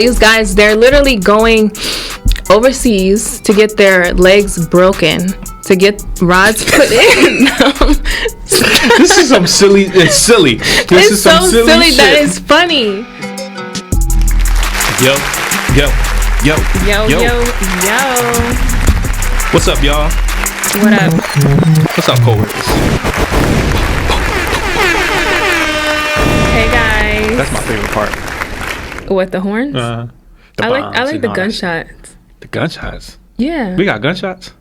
These guys, they're literally going overseas to get their legs broken, to get rods put in. This is some silly. It's silly. This is some so silly shit. That is funny. Yo. What's up, y'all? What up? What's up, coworkers? Hey guys. That's my favorite part. What, the horns? The I bombs like the and all that gunshots. The gunshots. Yeah. We got gunshots.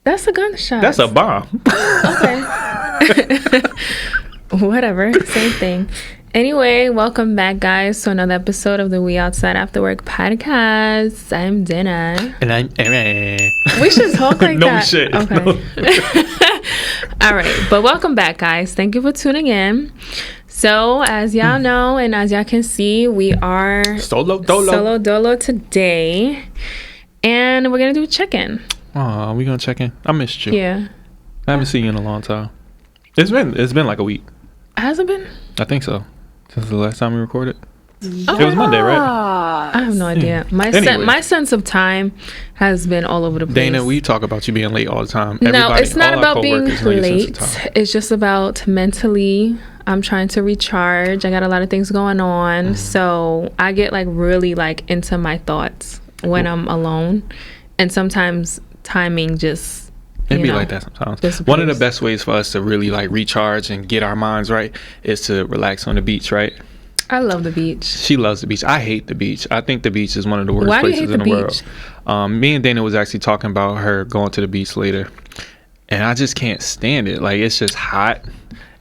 That's a gunshot. That's a bomb. Okay. Whatever. Same thing. Anyway, welcome back, guys, to another episode of the We Outside AfterWork podcast. I'm Dana. And I'm Aaron. We should talk like no that. Shit. Okay. No. All right. But welcome back, guys. Thank you for tuning in. So, as y'all know and as y'all can see, we are Solo dolo today. And we're going to do a check-in. Oh, we going to check in? I missed you. Yeah. I haven't seen you in a long time. It's been like a week. Has it been? I think so. Since the last time we recorded. Oh, it was Monday, right? I have no idea. My sense of time has been all over the place. Dana, we talk about you being late all the time. No, it's not about being late. It's just about mentally. I'm trying to recharge. I got a lot of things going on. So I get really into my thoughts when I'm alone. And sometimes timing just... It'd be like that sometimes. One of the best ways for us to really recharge and get our minds right is to relax on the beach, right? I love the beach. She loves the beach. I hate the beach. I think the beach is one of the worst places in the world. Me and Dana was actually talking about her going to the beach later, and I just can't stand it. It's just hot.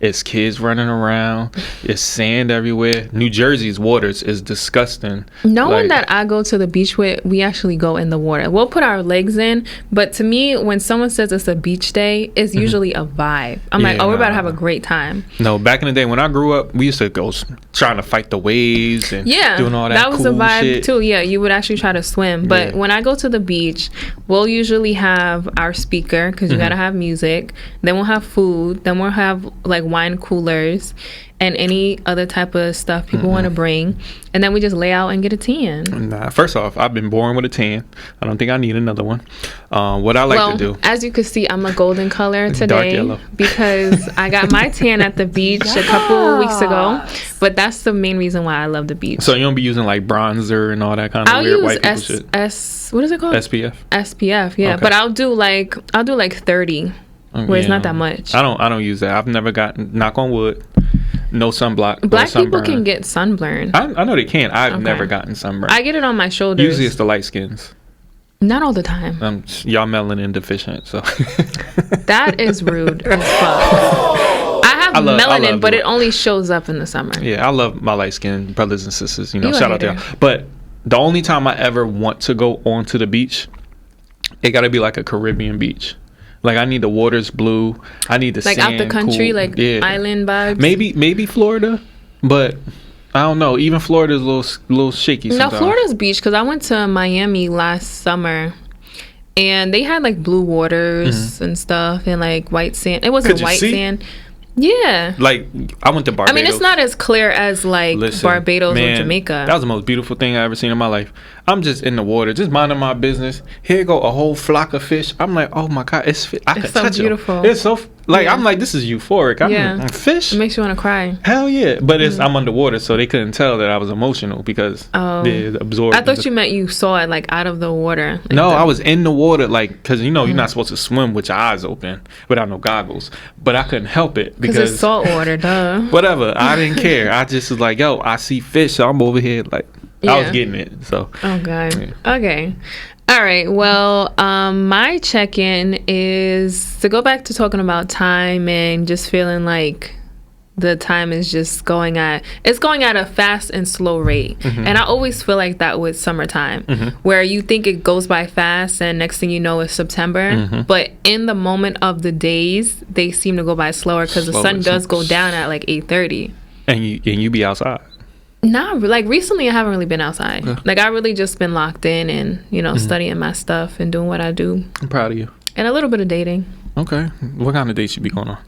It's kids running around. It's sand everywhere. New Jersey's waters is disgusting. No one that I go to the beach with, we actually go in the water. We'll put our legs in, but to me, when someone says it's a beach day, it's usually a vibe. I'm we're about to have a great time. No, back in the day when I grew up, we used to go trying to fight the waves and doing all that was cool a vibe shit. too. Yeah, you would actually try to swim. But when I go to the beach, we'll usually have our speaker because you gotta have music. Then we'll have food. Then we'll have wine coolers and any other type of stuff people want to bring, and then we just lay out and get a tan. Nah, first off, I've been born with a tan. I don't think I need another one. What I like to do, as you can see, I'm a golden color today, dark yellow, because I got my tan at the beach a couple of weeks ago. But that's the main reason why I love the beach. So you don't be using bronzer and all that kind of weird white people shit. What is it called? SPF, yeah. Okay. But I'll do 30. Where it's not that much. I don't use that. I've never gotten, knock on wood, no sunblock. Black people can get sunburn. I know they can. I've never gotten sunburn. I get it on my shoulders. Usually it's the light skins. Not all the time. Y'all melanin deficient, so. That is rude as fuck. I have melanin, but it only shows up in the summer. Yeah, I love my light skinned brothers and sisters. Shout out to y'all. But the only time I ever want to go onto the beach, it got to be like a Caribbean beach. I need the waters blue. I need the sand out the country, cool. Island vibes. Maybe Florida, but I don't know. Even Florida's a little shaky sometimes. No, Florida's beach, because I went to Miami last summer, and they had blue waters and stuff, and white sand. It wasn't white sand. Yeah. I went to Barbados. I mean, it's not as clear as Barbados or Jamaica. That was the most beautiful thing I ever seen in my life. I'm just in the water, just minding my business. Here go a whole flock of fish. I'm like, oh my God, I could touch beautiful. It's so I'm like, this is euphoric. I'm fish. It makes you want to cry. Hell yeah. But I'm underwater, so they couldn't tell that I was emotional because they absorbed. I thought you meant you saw it out of the water. No, I was in the water because you're not supposed to swim with your eyes open without no goggles. But I couldn't help it because it's salt water, duh. Whatever. I didn't care. I just was like, yo, I see fish, so I'm over here I was getting it. So. Oh God. Yeah. Okay. All right. Well, my check-in is to go back to talking about time and just feeling like the time is just going at a fast and slow rate. And I always feel like that with summertime, where you think it goes by fast and next thing you know it's September. But in the moment of the days, they seem to go by slower because the sun does go down at 8:30. And you be outside. Not recently I haven't really been outside. I really just been locked in and studying my stuff and doing what I do. I'm proud of you. And a little bit of dating. Okay. What kind of dates you be going on?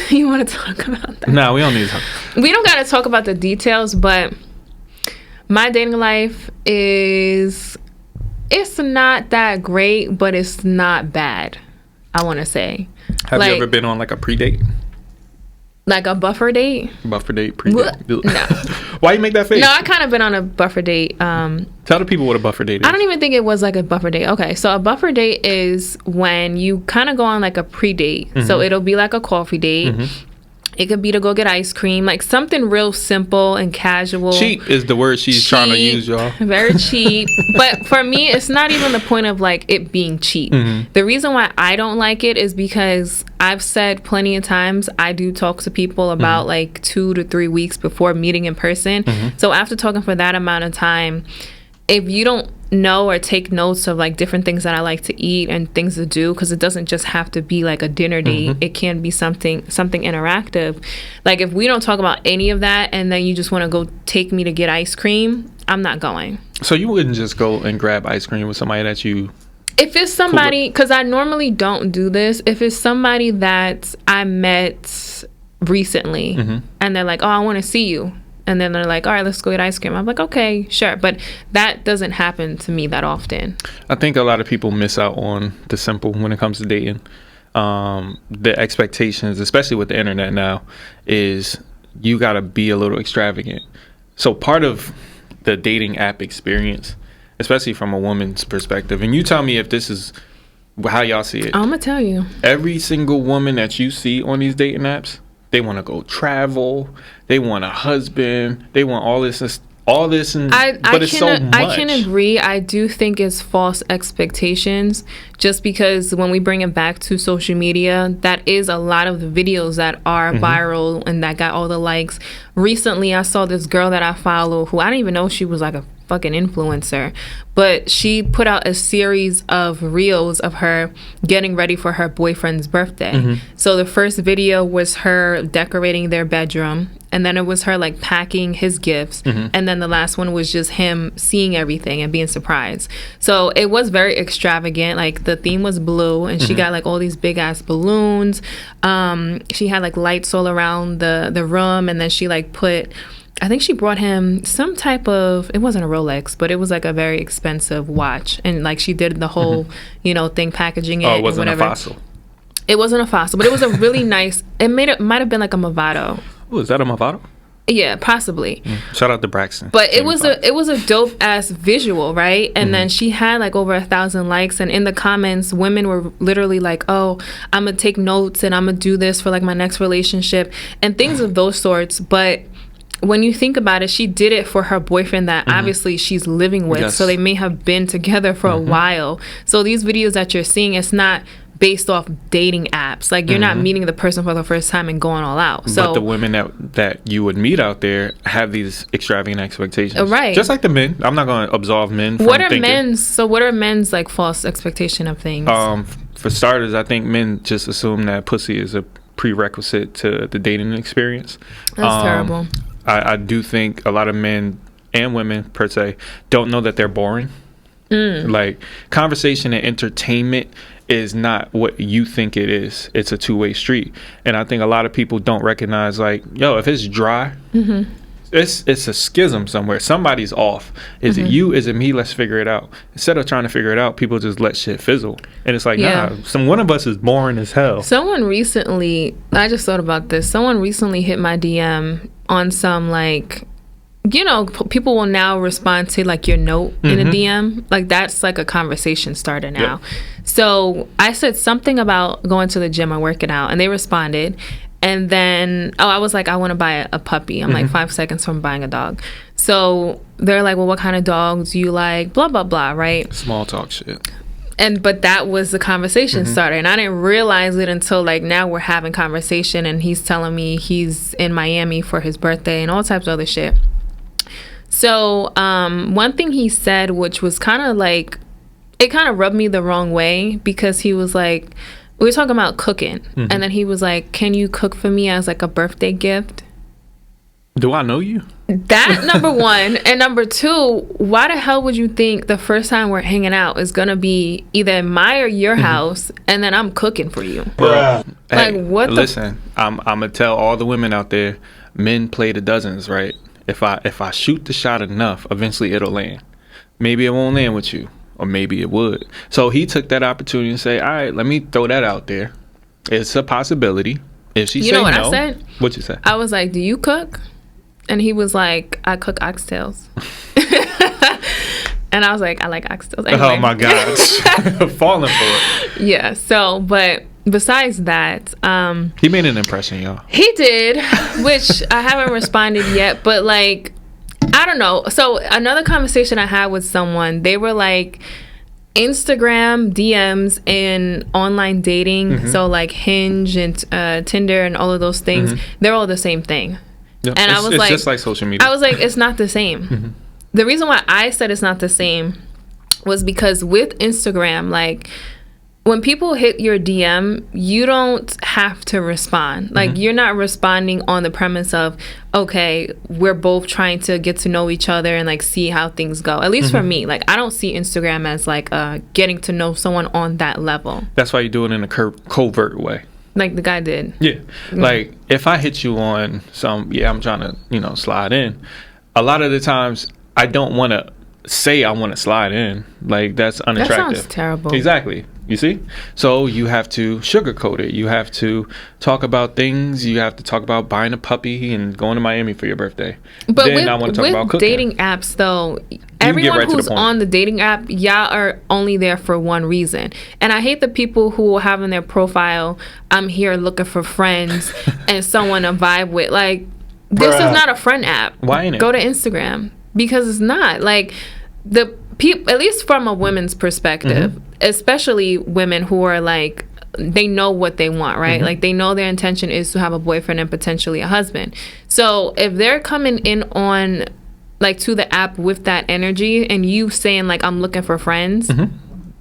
You want to talk about that? No, we don't need to talk. We don't got to talk about the details, but My dating life is, it's not that great, but it's not bad, I want to say. Have you ever been on like a pre-date? Like a buffer date? Buffer date, pre-date. No. Why you make that face? No, I kind of been on a buffer date. Tell the people what a buffer date is. I don't even think it was like a buffer date. Okay, so a buffer date is when you kind of go on like a pre-date. Mm-hmm. So it'll be like a coffee date. Mm-hmm. It could be to go get ice cream, like something real simple and casual. Cheap is the word she's trying to use, y'all. Very cheap. But for me, it's not even the point of like it being cheap. Mm-hmm. The reason why I don't like it is because I've said plenty of times I do talk to people about like 2 to 3 weeks before meeting in person. Mm-hmm. So after talking for that amount of time, if you don't know or take notes of like different things that I like to eat and things to do, because it doesn't just have to be like a dinner date. Mm-hmm. It can be something interactive. Like if we don't talk about any of that and then you just want to go take me to get ice cream, I'm not going. So you wouldn't just go and grab ice cream with somebody that you... If it's somebody, because I normally don't do this, if it's somebody that I met recently and they're like, oh, I want to see you. And then they're like, all right, let's go get ice cream. I'm like, okay, sure. But that doesn't happen to me that often. I think a lot of people miss out on the simple when it comes to dating. The expectations, especially with the internet now, is you got to be a little extravagant. So part of the dating app experience, especially from a woman's perspective, and you tell me if this is how y'all see it. I'm going to tell you. Every single woman that you see on these dating apps, they want to go travel. They want a husband. They want all this, but it's so much. I can agree. I do think it's false expectations, just because when we bring it back to social media, that is a lot of the videos that are viral and that got all the likes. Recently, I saw this girl that I follow who I didn't even know she was like a fucking influencer, but she put out a series of reels of her getting ready for her boyfriend's birthday. So the first video was her decorating their bedroom, and then it was her like packing his gifts, and then the last one was just him seeing everything and being surprised. So it was very extravagant. Like the theme was blue, and she got like all these big ass balloons. She had like lights all around the room, and then she like put, I think she brought him some type of, it wasn't a Rolex, but it was like a very expensive watch. And like she did the whole, thing, packaging it. Oh, it wasn't a Fossil. It wasn't a Fossil, but it was a really nice, it might have been like a Movado. Oh, is that a Movado? Yeah, possibly. Shout out to Braxton. But it was a dope ass visual, right? And then she had like over 1,000 likes, and in the comments, women were literally like, "Oh, I'm gonna take notes and I'm gonna do this for like my next relationship," and things of those sorts. But when you think about it, she did it for her boyfriend that obviously she's living with. Yes. So they may have been together for a while. So these videos that you're seeing, it's not based off dating apps. Like you're not meeting the person for the first time and going all out. So, but the women that you would meet out there have these extravagant expectations. Right. Just like the men. I'm not going to absolve men from what are men's like false expectation of things? For starters, I think men just assume that pussy is a prerequisite to the dating experience. That's terrible. I do think a lot of men and women per se don't know that they're boring. Like conversation and entertainment is not what you think it is. It's a two-way street. And I think a lot of people don't recognize, like, yo, if it's dry, it's a schism somewhere. Somebody's off. Is it you? Is it me? Let's figure it out. Instead of trying to figure it out, people just let shit fizzle. And it's like, nah, one of us is boring as hell. Someone recently, I just thought about this. Someone recently hit my DM on some like, people will now respond to like your note in a DM. Like that's like a conversation starter now. Yep. So I said something about going to the gym or working out, and they responded. And then, I was like, I want to buy a puppy. I'm like 5 seconds from buying a dog. So they're like, well, what kind of dogs do you like? Blah, blah, blah, right? Small talk shit. But that was the conversation starter. And I didn't realize it until like now we're having conversation, and he's telling me he's in Miami for his birthday and all types of other shit. So one thing he said, which was kind of like, it kind of rubbed me the wrong way, because he was like, we were talking about cooking, and then he was like, can you cook for me as like a birthday gift? Do I know you? That, number one. And number two, why the hell would you think the first time we're hanging out is going to be either in my or your house, and then I'm cooking for you? Bro, like, what listen, I'm going to tell all the women out there, men play the dozens, right? if I shoot the shot enough, eventually it'll land. Maybe it won't land with you, or maybe it would. So he took that opportunity and say, all right, let me throw that out there. It's a possibility. If she say no, I said? What'd you say? I was like, do you cook? And he was like, I cook oxtails. And I was like, I like oxtails. Anyway. Oh my gosh. Falling for it. Yeah. So, but besides that, he made an impression, y'all. He did, which I haven't responded yet, but like, I don't know. So another conversation I had with someone, they were like, Instagram DMs and online dating, so like Hinge and Tinder and all of those things, they're all the same thing. Yeah, and I was like, it's just like social media. I was like, it's not the same. The reason why I said it's not the same was because with Instagram, like when people hit your DM, you don't have to respond. Like you're not responding on the premise of, okay, we're both trying to get to know each other and like see how things go. At least for me, like I don't see Instagram as like getting to know someone on that level. That's why you do it in a covert way. Like the guy did. Yeah. Like if I hit you on some, I'm trying to, slide in. A lot of the times I don't want to say I want to slide in. Like that's unattractive. That sounds terrible. Exactly. You see? So you have to sugarcoat it. You have to talk about things. You have to talk about buying a puppy and going to Miami for your birthday. But then I want to talk about cooking. Dating apps, though, everyone who's on the dating app, y'all are only there for one reason. And I hate the people who have in their profile, I'm here looking for friends and someone to vibe with. Like, this is not a friend app. Why ain't it? Go to Instagram. Because it's not. Like, at least from a woman's perspective, especially women who are like, they know what they want, right? Like they know their intention is to have a boyfriend and potentially a husband. So if they're coming in on like to the app with that energy and you saying like, I'm looking for friends,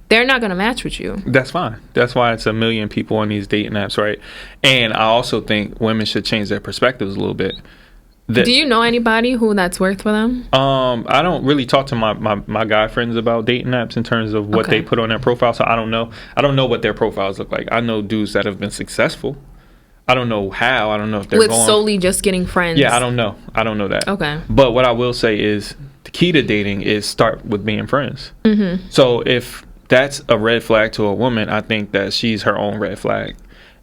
they're not going to match with you. That's fine. That's why it's a million people on these dating apps, right? And I also think women should change their perspectives a little bit. Do you know anybody who that's worked for them? I don't really talk to my guy friends about dating apps in terms of what they put on their profile, so I don't know what their profiles look like. I know dudes that have been successful. I don't know how. I don't know if they're solely just getting friends. Yeah, I don't know that. Okay. But what I will say is the key to dating is start with being friends. So if that's a red flag to a woman, I think that she's her own red flag.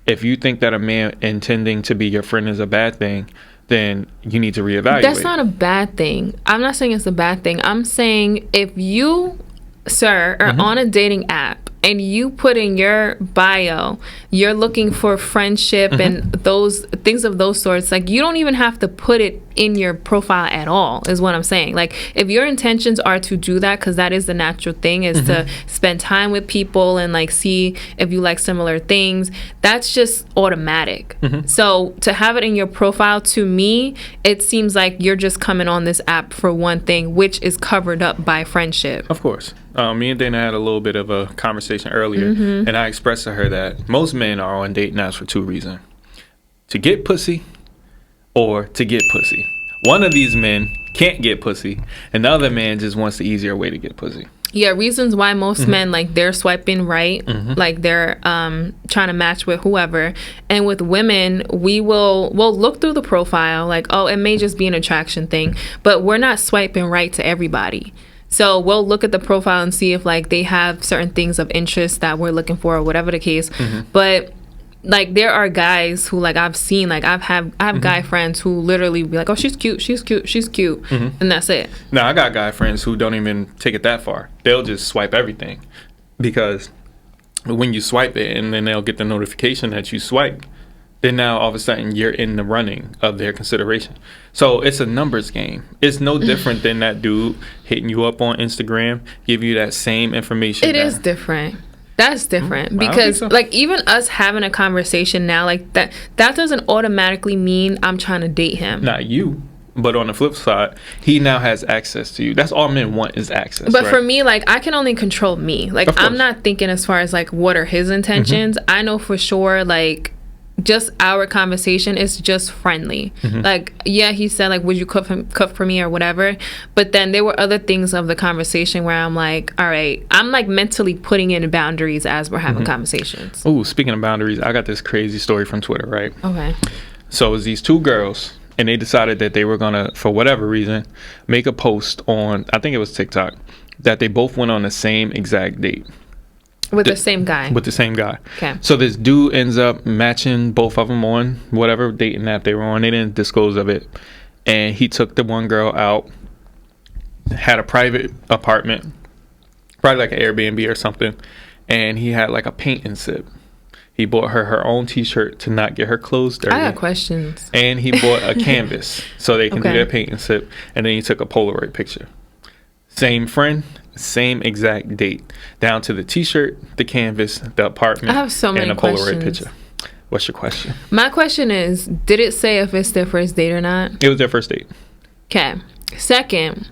If you think that a man intending to be your friend is a bad thing, then you need to reevaluate. That's not a bad thing. I'm not saying it's a bad thing. I'm saying if you, sir, are on a dating app and you put in your bio, you're looking for friendship and those things of those sorts, like you don't even have to put it in your profile at all, is what I'm saying. Like if your intentions are to do that, because that is the natural thing, is to spend time with people and like see if you like similar things, that's just automatic. So to have it in your profile, to me, it seems like you're just coming on this app for one thing, which is covered up by friendship. Of course. Me and Dana had a little bit of a conversation earlier, and I expressed to her that most men are on dating apps for two reasons: to get pussy or to get pussy. One of these men can't get pussy, and the other man just wants the easier way to get pussy. Yeah, reasons why most men, like, they're swiping right, like they're trying to match with whoever. And with women, we'll look through the profile, like, oh, it may just be an attraction thing, but we're not swiping right to everybody. So we'll look at the profile and see if like they have certain things of interest that we're looking for or whatever the case. But like there are guys who like I've seen, like I have guy friends who literally be like, oh, she's cute, and that's it. Now I got guy friends who don't even take it that far. They'll just swipe everything, because when you swipe it and then they'll get the notification that you swiped, then now all of a sudden you're in the running of their consideration. So it's a numbers game. It's no different than that dude hitting you up on Instagram, give you that same information. It is different. That's different because like even us having a conversation now, like that doesn't automatically mean I'm trying to date him. Not you. But on the flip side, he now has access to you. That's all men want, is access. But for me, like, I can only control me. Like, I'm not thinking as far as, like, what are his intentions. I know for sure, like, just our conversation is just friendly. Like, yeah, he said, like, would you cook for me or whatever? But then there were other things of the conversation where I'm like, all right, I'm, like, mentally putting in boundaries as we're having conversations. Oh, speaking of boundaries, I got this crazy story from Twitter, right? Okay. So it was these two girls. and they decided that they were gonna, for whatever reason, make a post on, I think it was TikTok, that they both went on the same exact date. With the same guy. With the same guy. Okay. So this dude ends up matching both of them on whatever dating app they were on. They didn't disclose of it. And he took the one girl out, had a private apartment, probably like an Airbnb or something, and he had like a paint and sip. He bought her own t-shirt to not get her clothes dirty. I got questions. And he bought a canvas so they can do their paint and sip. And then he took a Polaroid picture. Same friend, same exact date, down to the t-shirt, the canvas, the apartment, I have so many and a Polaroid questions. picture. What's your question? My question is, did it say if it's their first date or not? It was their first date. Okay. Second,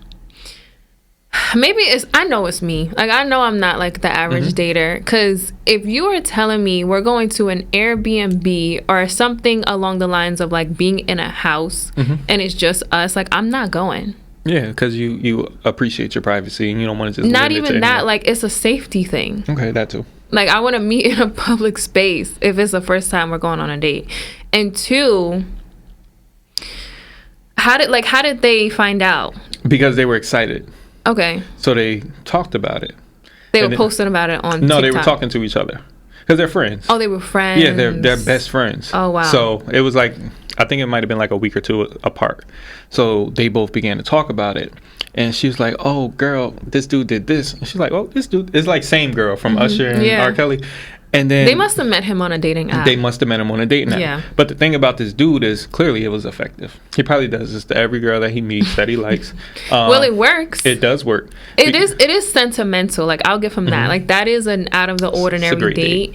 maybe I know it's me. Like, I know I'm not like the average dater, because if you are telling me we're going to an Airbnb or something along the lines of like being in a house and it's just us, like, I'm not going. Yeah, because you appreciate your privacy and you don't want to just not limit even to that, anyone. like, it's a safety thing. Okay, that too. Like, I want to meet in a public space if it's the first time we're going on a date. And two, how did they find out? Because they were excited. Okay. So they talked about it. They were posting about it on No, TikTok. they were talking to each other. Because they're friends. Oh, they were friends. Yeah, they're best friends. Oh, wow. So it was like, I think it might have been like a week or two apart. So they both began to talk about it. And she was like, oh, girl, this dude did this. And she's like, oh, this dude is like same girl from Usher and R. Kelly. And then they must have met him on a dating app. They must have met him on a dating app. Yeah. But the thing about this dude is clearly it was effective. He probably does this to every girl that he meets that he likes. Well, it works. It does work. It is sentimental. Like, I'll give him that. Like, that is an out of the ordinary date.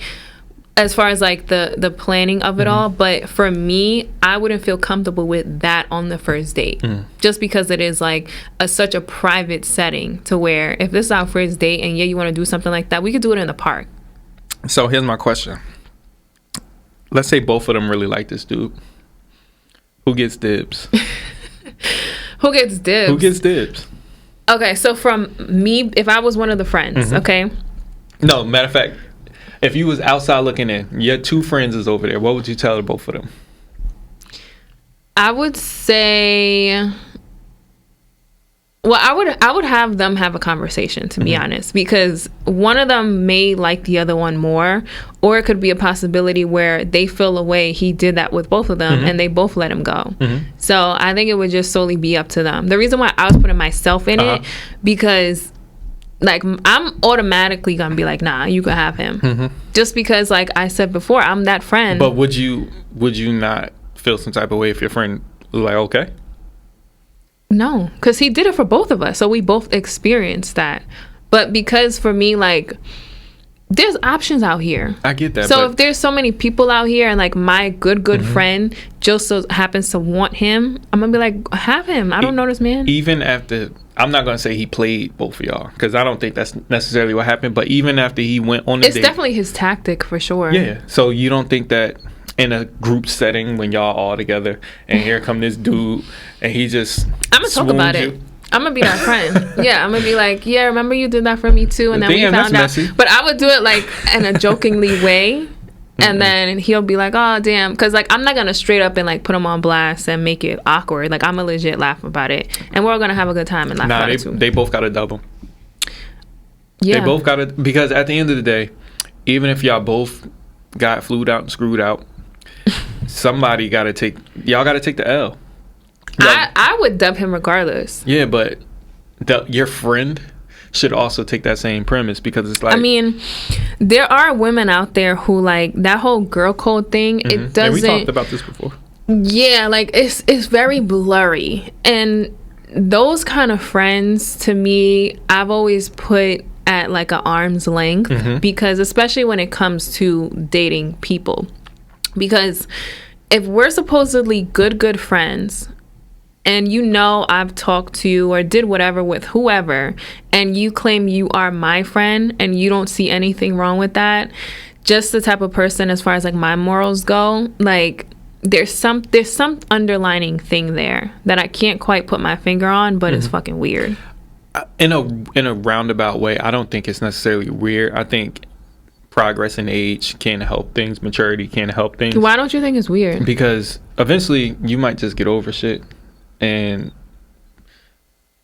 As far as like the planning of it all, but for me, I wouldn't feel comfortable with that on the first date, just because it is like such a private setting to where if this is our first date and you want to do something like that, we could do it in the park. So here's my question. Let's say both of them really like this dude. Who gets dibs? Who gets dibs? Who gets dibs? Okay, so from me, if I was one of the friends, okay? No, matter of fact, if you was outside looking in, your two friends is over there, what would you tell the both of them? I would say, well, I would have them have a conversation, to be honest, because one of them may like the other one more, or it could be a possibility where they feel a way he did that with both of them and they both let him go. So I think it would just solely be up to them. The reason why I was putting myself in it, because like, I'm automatically gonna be like, nah, you can have him, just because, like I said before, I'm that friend. But would you not feel some type of way if your friend was like, okay? No, because he did it for both of us, so we both experienced that. But because for me, like, there's options out here. I get that. So if there's so many people out here and like my good friend just so happens to want him, I'm gonna be like, have him. I don't know this man. Even after, I'm not gonna say he played both of y'all, because I don't think that's necessarily what happened. But even after he went on the date, it's definitely his tactic for sure. Yeah. So you don't think that in a group setting when y'all all together and here come this dude and he just I'm gonna talk about it. I'm gonna be that friend. Yeah, I'm gonna be like, yeah, remember you did that for me too, and then we found out. Messy. But I would do it like in a jokingly way, and then he'll be like, oh damn, because like I'm not gonna straight up and like put him on blast and make it awkward. Like, I'm gonna legit laugh about it, and we're all gonna have a good time and laugh about it too. They both gotta double. Yeah, they both gotta, because at the end of the day, even if y'all both got flued out and screwed out, somebody gotta take the L. I would dub him regardless. Yeah, but your friend should also take that same premise, because it's like, I mean, there are women out there who like that whole girl code thing. It doesn't. And we talked about this before. Yeah, like it's very blurry, and those kind of friends to me, I've always put at like an arm's length, because especially when it comes to dating people, because if we're supposedly good friends, and you know I've talked to or did whatever with whoever, and you claim you are my friend and you don't see anything wrong with that, just the type of person as far as like my morals go, like there's some underlining thing there that I can't quite put my finger on, but it's fucking weird. In a roundabout way, I don't think it's necessarily weird. I think progress in age can help things, maturity can help things. Why don't you think it's weird? Because eventually you might just get over shit, and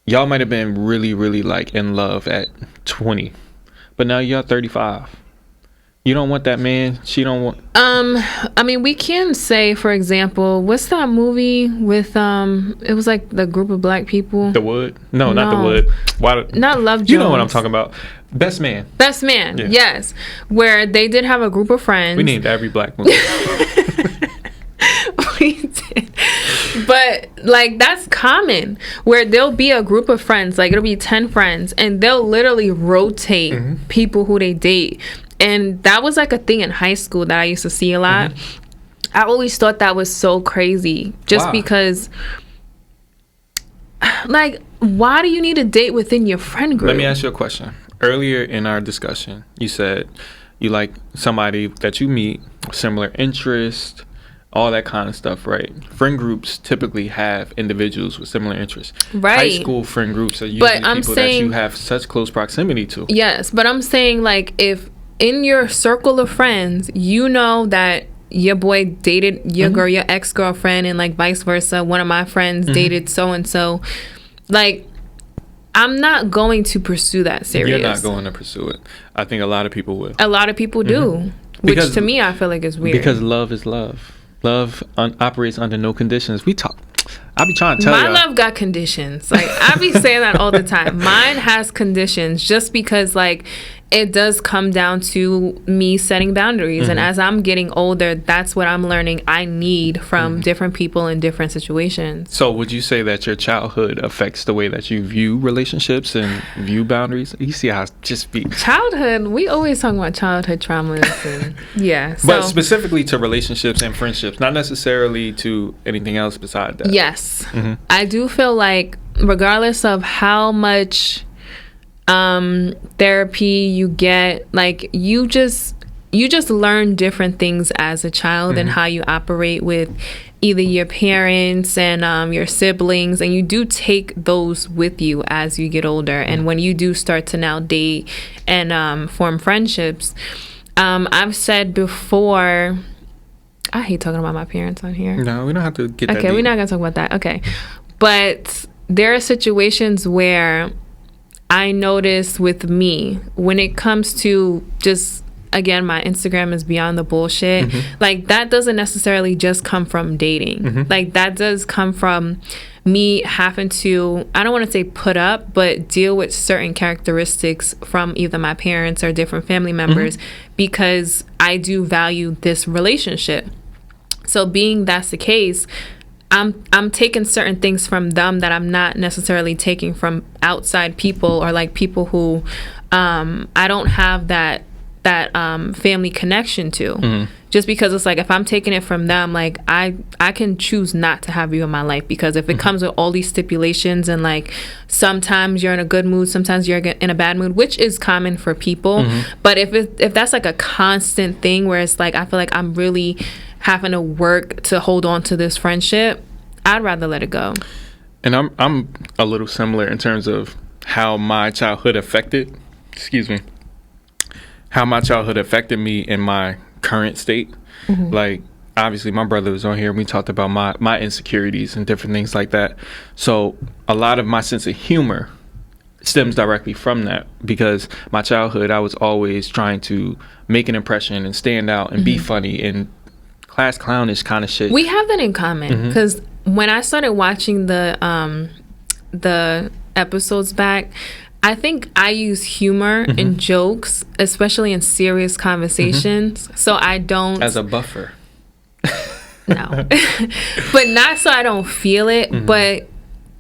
y'all might have been really, really like in love at 20, but now you're 35. You don't want that man. She don't want. I mean, we can say, for example, what's that movie with it was like the group of black people. The Wood? No, not The Wood. Why? Not Love Jones. You know what I'm talking about. Best Man. Best Man. Yeah. Yes, where they did have a group of friends. We named every black movie. We did. But like that's common, where there'll be a group of friends, like it'll be 10 friends, and they'll literally rotate people who they date. And that was like a thing in high school that I used to see a lot. I always thought that was so crazy, just because, like, why do you need a date within your friend group? Let me ask you a question. Earlier in our discussion, you said you like somebody that you meet, similar interest, all that kind of stuff, right? Friend groups typically have individuals with similar interests. Right. High school friend groups are usually people that you have such close proximity to. Yes, but I'm saying, like, if in your circle of friends, you know that your boy dated your girl, your ex-girlfriend, and like vice versa. One of my friends dated so-and-so. Like, I'm not going to pursue that serious. You're not going to pursue it. I think a lot of people will. A lot of people do. Which to me, I feel like is weird. Because love is love. Love operates under no conditions. I be trying to tell you. My love got conditions. Like, I be saying that all the time. Mine has conditions just because, like, it does come down to me setting boundaries. And as I'm getting older, that's what I'm learning I need from different people in different situations. So would you say that your childhood affects the way that you view relationships and view boundaries? You see how I just be... Childhood, we always talk about childhood traumas. And yeah. So, but specifically to relationships and friendships, not necessarily to anything else beside that. Yes. I do feel like regardless of how much therapy you get, like you just learn different things as a child and how you operate with either your parents and your siblings, and you do take those with you as you get older. And when you do start to now date and form friendships, I've said before, I hate talking about my parents on here. No, we don't have to get that Okay, deep. we're not gonna talk about that. Okay, but there are situations where I notice with me, when it comes to just, again, my Instagram is beyond the bullshit. Like, that doesn't necessarily just come from dating. Like, that does come from me having to, I don't want to say put up, but deal with certain characteristics from either my parents or different family members because I do value this relationship. So being that's the case, I'm taking certain things from them that I'm not necessarily taking from outside people, or like people who I don't have that family connection to. Just because it's like, if I'm taking it from them, like I can choose not to have you in my life, because if it comes with all these stipulations and like sometimes you're in a good mood, sometimes you're in a bad mood, which is common for people. But if that's like a constant thing where it's like I feel like I'm really having to work to hold on to this friendship, I'd rather let it go. And I'm a little similar in terms of how my childhood affected me in my current state. Like, obviously my brother was on here and we talked about my insecurities and different things like that. So a lot of my sense of humor stems directly from that, because my childhood, I was always trying to make an impression and stand out and be funny and class clownish kind of shit. We have that in common, because when I started watching the episodes back, I think I use humor and jokes, especially in serious conversations, so I don't... As a buffer. No. But not so I don't feel it, but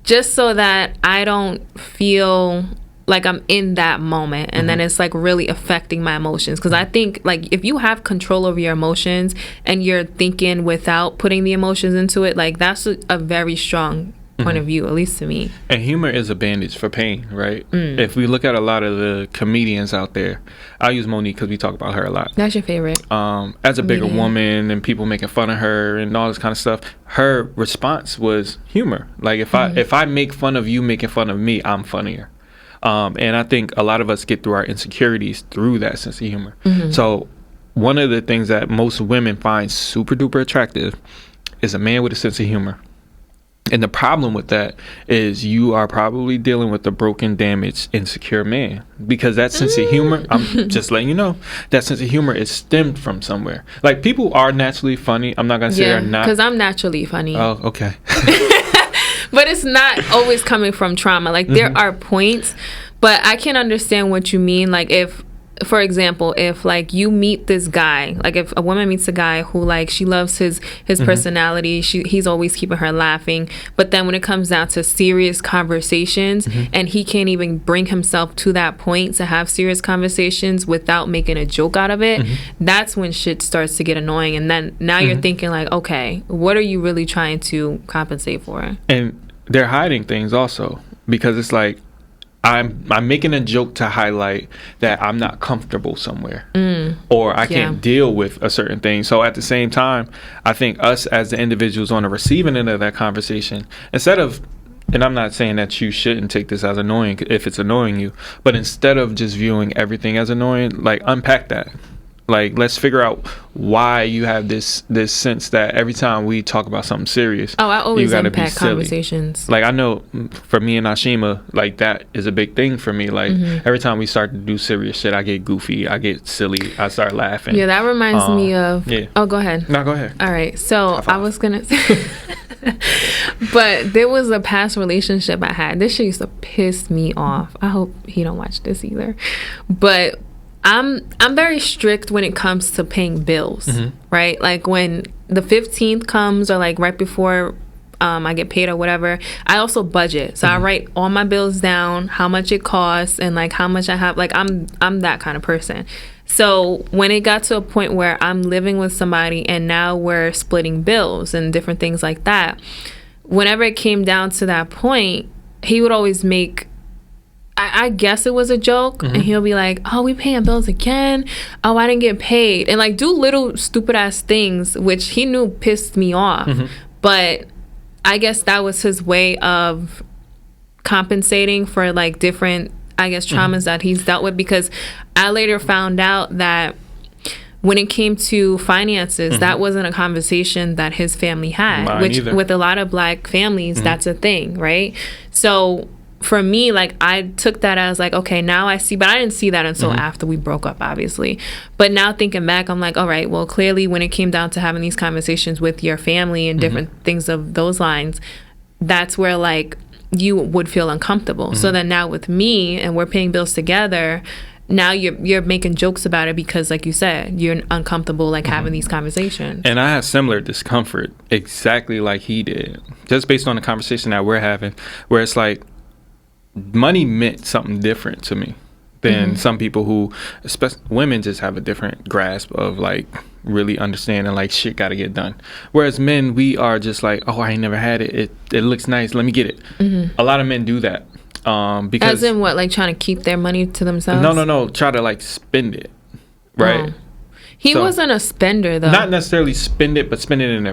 just so that I don't feel like I'm in that moment, and then it's like really affecting my emotions. Because I think, like, if you have control over your emotions and you're thinking without putting the emotions into it, like, that's a very strong point of view, at least to me. And humor is a bandage for pain, right? If we look at a lot of the comedians out there, I'll use Monique because we talk about her a lot. That's your favorite. As a bigger woman and people making fun of her and all this kind of stuff, her response was humor. Like, if I make fun of you making fun of me, I'm funnier. And I think a lot of us get through our insecurities through that sense of humor. So one of the things that most women find super duper attractive is a man with a sense of humor. And the problem with that is you are probably dealing with a broken, damaged, insecure man, because that sense of humor, I'm just letting you know, that sense of humor is stemmed from somewhere. Like, people are naturally funny. I'm not going to say they're not. Because I'm naturally funny. Oh, okay. But it's not always coming from trauma. Like, there are points, but I can understand what you mean. Like, if, for example, if like you meet this guy, like if a woman meets a guy who like she loves his personality, he's always keeping her laughing, but then when it comes down to serious conversations and he can't even bring himself to that point to have serious conversations without making a joke out of it, that's when shit starts to get annoying. And then now you're thinking like, okay, what are you really trying to compensate for? And they're hiding things also, because it's like, I'm making a joke to highlight that I'm not comfortable somewhere, or I can't deal with a certain thing. So at the same time, I think us as the individuals on the receiving end of that conversation, instead of, and I'm not saying that you shouldn't take this as annoying if it's annoying you, but instead of just viewing everything as annoying, like, unpack that. Like, let's figure out why you have this sense that every time we talk about something serious, I always unpack conversations. Like, I know for me and Ashima, like, that is a big thing for me. Like, every time we start to do serious shit, I get goofy, I get silly, I start laughing. Yeah, that reminds me of... Yeah. Oh, go ahead. No, go ahead. All right. So I was going to say... But there was a past relationship I had. This shit used to piss me off. I hope he don't watch this either. But... I'm very strict when it comes to paying bills, right? Like, when the 15th comes, or like right before I get paid or whatever, I also budget. So I write all my bills down, how much it costs, and like how much I have. Like, I'm that kind of person. So when it got to a point where I'm living with somebody and now we're splitting bills and different things like that, whenever it came down to that point, he would always make... I guess it was a joke, and he'll be like, oh, we paying bills again? Oh, I didn't get paid. And like, do little stupid ass things, which he knew pissed me off. But I guess that was his way of compensating for like different, I guess, traumas that he's dealt with. Because I later found out that when it came to finances, that wasn't a conversation that his family had. Mine which either. With a lot of black families, that's a thing, right? So for me, like, I took that as like, okay, now I see, but I didn't see that until after we broke up, obviously. But now thinking back, I'm like, all right, well, clearly when it came down to having these conversations with your family and different things of those lines, that's where like you would feel uncomfortable. So then now with me, and we're paying bills together, now you're making jokes about it because, like you said, you're uncomfortable like having these conversations. And I have similar discomfort, exactly like he did, just based on the conversation that we're having, where it's like, money meant something different to me than some people who, especially women, just have a different grasp of like really understanding like shit gotta get done. Whereas men, we are just like, oh, I ain't never had it. It looks nice. Let me get it. A lot of men do that. Because, as in what, like trying to keep their money to themselves? No. Try to like spend it, right? He wasn't a spender, though. Not necessarily spend it, but spend it in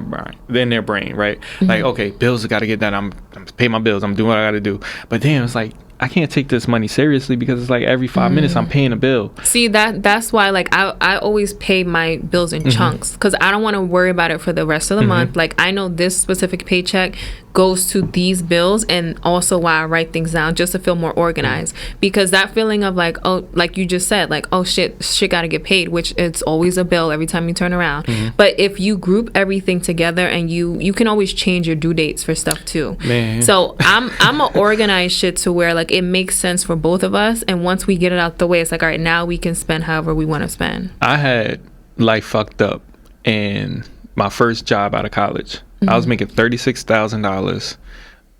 their brain, right? Like, okay, bills got to get done. I'm paying my bills. I'm doing what I got to do. But then it's like, I can't take this money seriously because it's like every 5 minutes I'm paying a bill. See, that's why like I always pay my bills in chunks, because I don't want to worry about it for the rest of the month. Like, I know this specific paycheck goes to these bills, and also why I write things down just to feel more organized. Because that feeling of like, oh, like you just said, like, oh shit got to get paid, which it's always a bill every time you turn around. But if you group everything together, and you can always change your due dates for stuff too. Man. So I'm a organized shit to where like it makes sense for both of us, and once we get it out the way, it's like, all right, now we can spend however we want to spend. I had life fucked up in my first job out of college. I was making $36,000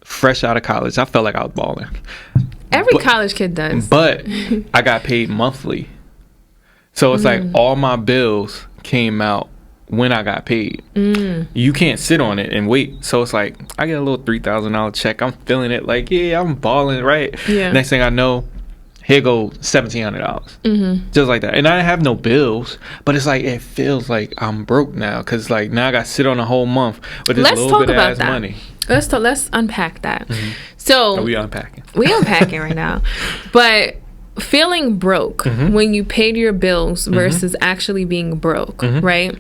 fresh out of college. I felt like I was balling. Every college kid does. But I got paid monthly. So it's like all my bills came out when I got paid. You can't sit on it and wait. So it's like, I get a little $3,000 check. I'm feeling it like, yeah, I'm balling, right? Yeah. Next thing I know, here go $1,700, just like that. And I have no bills, but it's like it feels like I'm broke now because like now I got to sit on a whole month with this little bit of ass money. Let's unpack that. So we unpacking right now, but feeling broke when you paid your bills versus actually being broke, right?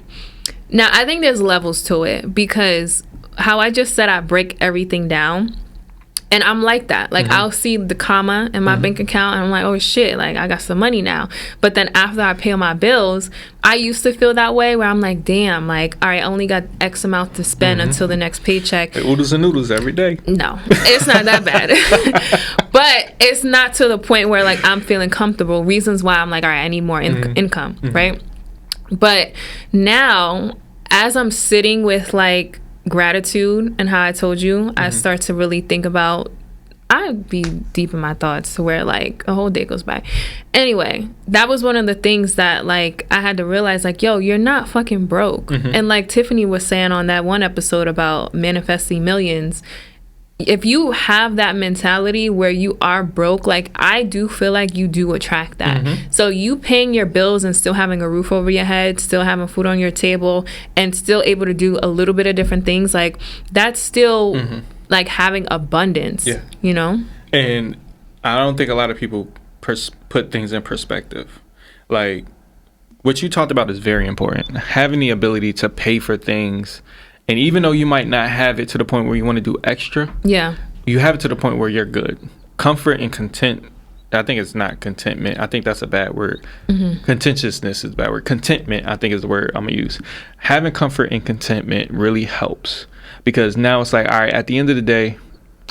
Now I think there's levels to it because how I just said I break everything down. And I'm like that. Like, I'll see the comma in my bank account, and I'm like, oh, shit, like, I got some money now. But then after I pay my bills, I used to feel that way where I'm like, damn, like, all right, I only got X amount to spend until the next paycheck. Oodles and noodles every day. No, it's not that bad. But it's not to the point where, like, I'm feeling comfortable. Reasons why I'm like, all right, I need more income, right? But now, as I'm sitting with, like, gratitude and how I told you, I start to really think about, I'd be deep in my thoughts to where like a whole day goes by. Anyway, that was one of the things that like I had to realize, like, yo, you're not fucking broke. And like Tiffany was saying on that one episode about manifesting millions, if you have that mentality where you are broke, like I do feel like you do attract that. So you paying your bills and still having a roof over your head, still having food on your table, and still able to do a little bit of different things, like that's still like having abundance, you know? And I don't think a lot of people put things in perspective. Like what you talked about is very important. Having the ability to pay for things. And even though you might not have it to the point where you want to do extra, you have it to the point where you're good. Comfort and content, I think it's not contentment. I think that's a bad word. Contentiousness is a bad word. Contentment, I think is the word I'm going to use. Having comfort and contentment really helps. Because now it's like, all right, at the end of the day,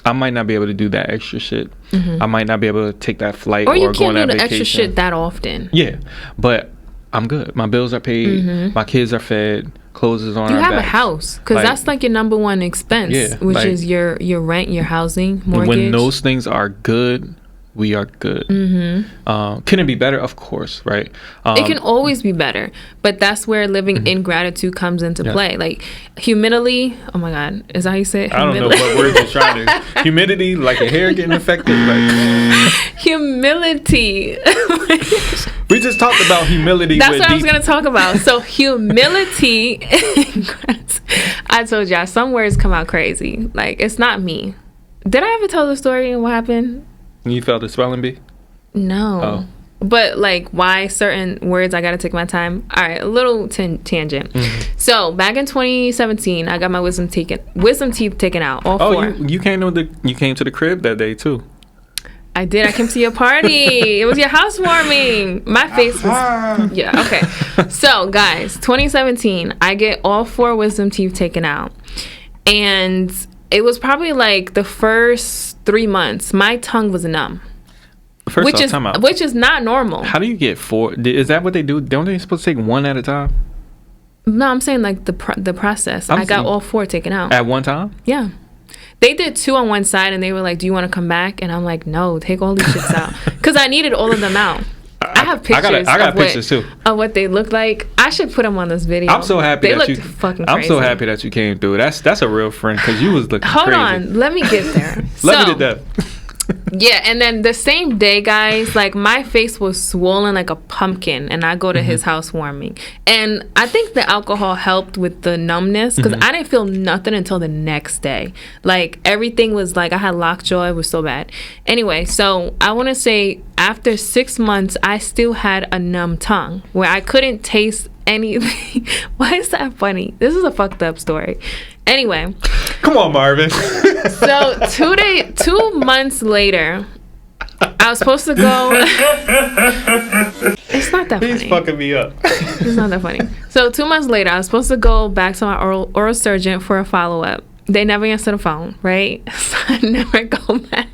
I might not be able to do that extra shit. I might not be able to take that flight or go on that vacation. Or you can't do the extra shit that often. Yeah, but I'm good. My bills are paid. My kids are fed. Clothes is on our backs. You have a house because that's like your number one expense, which like, is your rent, your housing, mortgage. When those things are good, we are good. Can it be better? Of course, right? It can always be better, but that's where living in gratitude comes into play. Like humility. Oh my God, is that how you say it? I don't know what word you're trying to. Humidity, like your hair getting affected. Like humility. We just talked about humility. That's what I was going to talk about. So humility. I told y'all some words come out crazy. Like it's not me. Did I ever tell the story and what happened? You felt a spelling bee? No. Oh. But like why certain words I got to take my time. All right, a little tangent. So back in 2017, I got my wisdom teeth taken out. All four. You came to the crib that day too. I did. I came to your party. It was your housewarming. My face was... Yeah, okay. So, guys, 2017, I get all 4 wisdom teeth taken out. And it was probably like the first 3 months, my tongue was numb. Which is not normal. How do you get 4? Is that what they do? Don't they supposed to take 1 at a time? No, I'm saying like the process. I got all 4 taken out. At one time? Yeah. They did 2 on one side, and they were like, do you want to come back? And I'm like, no, take all these shits out. Because I needed all of them out. I have pictures. I got pictures, too. Of what they look like. I should put them on this video. I'm so happy that you... fucking crazy. I'm so happy that you came through. That's a real friend, because you was looking crazy. Hold on. Let me get there. Love me to death. Yeah, and then the same day, guys, like my face was swollen like a pumpkin, and I go to his housewarming, and I think the alcohol helped with the numbness because I didn't feel nothing until the next day. Like everything was like I had lockjaw. It was so bad. Anyway, so I want to say after 6 months, I still had a numb tongue where I couldn't taste anything. Why is that funny? This is a fucked up story. Anyway. Come on, Marvin. So 2 months later, I was supposed to go. It's not that funny. He's fucking me up. It's not that funny. So 2 months later, I was supposed to go back to my oral surgeon for a follow-up. They never answer the phone, right? So I never go back.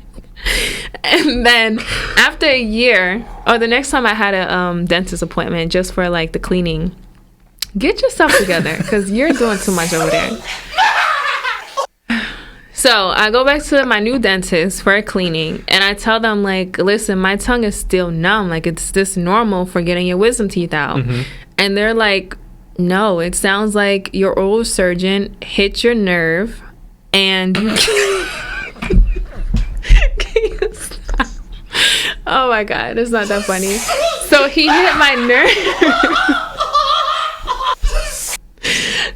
And then after a year, or the next time I had a dentist appointment just for like the cleaning, get yourself together because you're doing too much over there. So I go back to my new dentist for a cleaning, and I tell them, like, listen, my tongue is still numb. Like, it's this normal for getting your wisdom teeth out. And they're like, no, it sounds like your oral surgeon hit your nerve, and you... Can you stop? Oh my God, it's not that funny. So he hit my nerve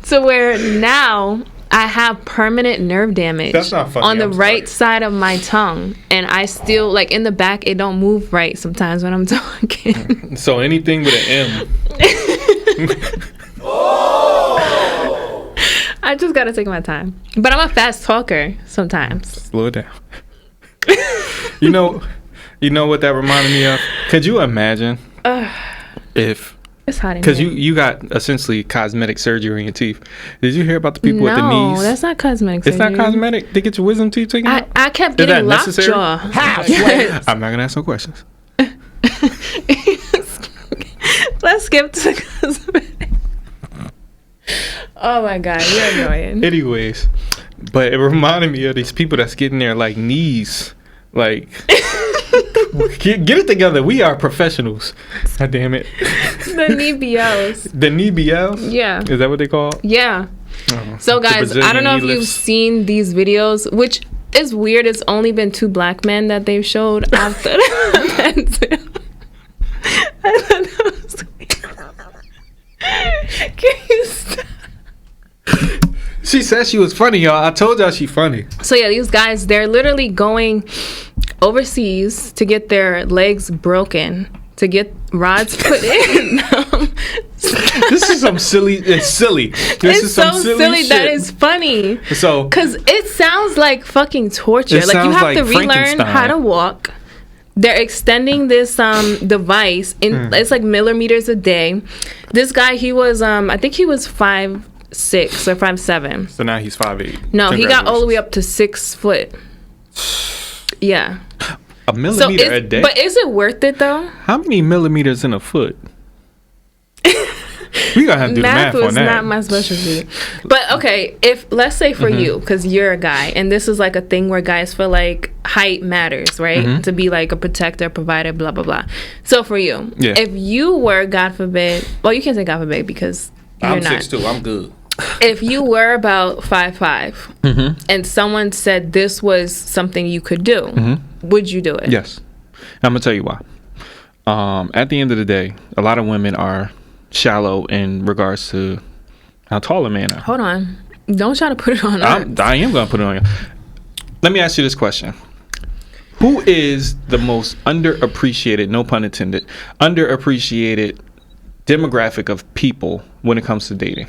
to where now I have permanent nerve damage. That's not funny. On the right side of my tongue, and I still like in the back. It don't move right sometimes when I'm talking. So anything with an M. I just gotta take my time. But I'm a fast talker sometimes. Slow it down. You know what that reminded me of? Could you imagine if... It's hot in Because here. you got essentially cosmetic surgery in your teeth. Did you hear about the people with the knees? No, that's not cosmetic surgery. It's not cosmetic? They get your wisdom teeth taken out? I kept getting lockjaw. Yes. I'm not going to ask no questions. Let's skip to cosmetic. Oh my God, you're annoying. Anyways, but it reminded me of these people that's getting their like knees. Like, get it together. We are professionals. God damn it. The knee BLs. The knee BLs? Yeah. Is that what they call? Yeah. So guys, I don't know if you've seen these videos, which is weird. It's only been 2 black men that they've showed after that. I thought that was weird. Can you stop? She said she was funny, y'all. I told y'all she funny. So yeah, these guys, they're literally going overseas to get their legs broken, to get rods put in them. This is some silly. It's silly. This is some so silly shit. that is funny. So, because it sounds like fucking torture. It Like you sounds have like to relearn how to walk. They're extending this device in it's like millimeters a day. This guy, he was I think he was 5'6" or 5'7". So now he's 5'8". No, he got all the way up to 6 foot. Yeah. A millimeter a day? But is it worth it though? How many millimeters in a foot? We gotta have to do the math on that. Math was not my specialty. But okay, if let's say for you, because you're a guy, and this is like a thing where guys feel like height matters, right? To be like a protector, provider, blah blah blah. So for you, if you were, God forbid, well, you can't say God forbid because I'm 6'2". I'm good. If you were about 5'5", and someone said this was something you could do, would you do it? Yes. I'm gonna tell you why. At the end of the day, a lot of women are shallow in regards to how tall a man are. Hold on. Don't try to put it on us. I am going to put it on you. Let me ask you this question. Who is the most underappreciated, no pun intended, underappreciated demographic of people when it comes to dating?